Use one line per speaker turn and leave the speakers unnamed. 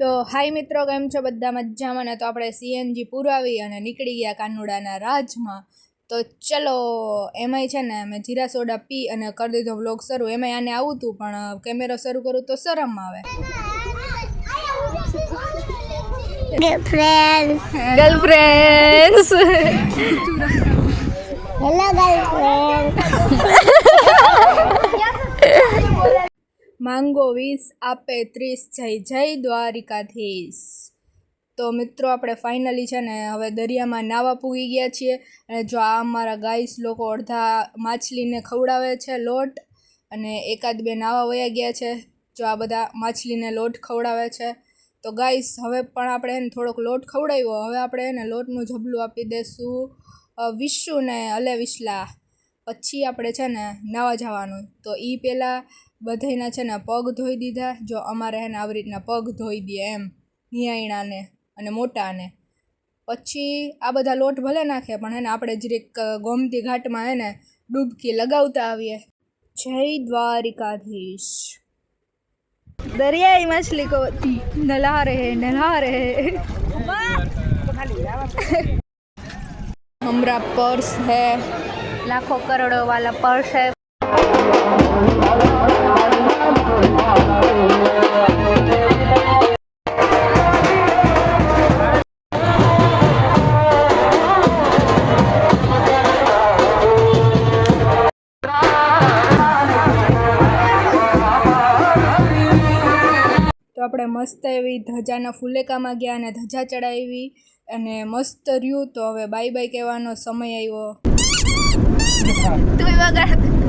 તો હાય મિત્રો, કેમ છો બધા? મજામાં ને? તો આપણે સીએનજી પુરાવી અને નીકળી ગયા કાનુડાના રાજમાં. તો ચલો, એમાંય છે ને મેં જીરા સોડા પી અને કરી દીધો વ્લોગ શરૂ. એમાંય આને આવું હતું પણ કેમેરો શરૂ કરું તો શરમ આવે. ગર્લફ્રેન્ડ્સ
હેલો ગર્લફ્રેન્ડ.
માંગો 20 આપે 30, જય દ્વારિકાધીશ. તો મિત્રો, આપણે ફાઇનલી છે ને હવે દરિયામાં નાવા પૂગી ગયા છીએ. અને જો આ અમારા ગાઈસ લોકો અડધા માછલીને ખવડાવે છે લોટ, અને એકાદ બે નાવા વયા ગયા છે. જો આ બધા માછલીને લોટ ખવડાવે છે. તો ગાઈસ, હવે પણ આપણે એને થોડોક લોટ ખવડાવ્યો. હવે આપણે એને લોટનું જબલું આપી દઈશું વિશુને અલે વિશલા. પછી આપણે છે ને નાવા જવાનું. તો એ પહેલાં બધાના છે ને પગ ધોઈ દીધા. જો અમારે એને આવી રીતના પગ ધોઈ દે એમ, નિયાયણાને અને મોટાને. પછી આ બધા લોટ ભલે નાખે પણ એને આપણે જરીક ગોમતી ઘાટમાં એને ડૂબકી લગાવતા આવીએ. જય દ્વારિકાધીશ. दरियाई मछली को नला रहे हमारा पर्स है, लाखों करोड़ों वाला पर्स है. તો આપણે મસ્ત એવી ધજાના ફુલેકામાં ગયા અને ધજા ચડાવી અને મસ્ત રહ્યું. તો હવે બાય બાય કહેવાનો સમય આવ્યો. તું વગાડ.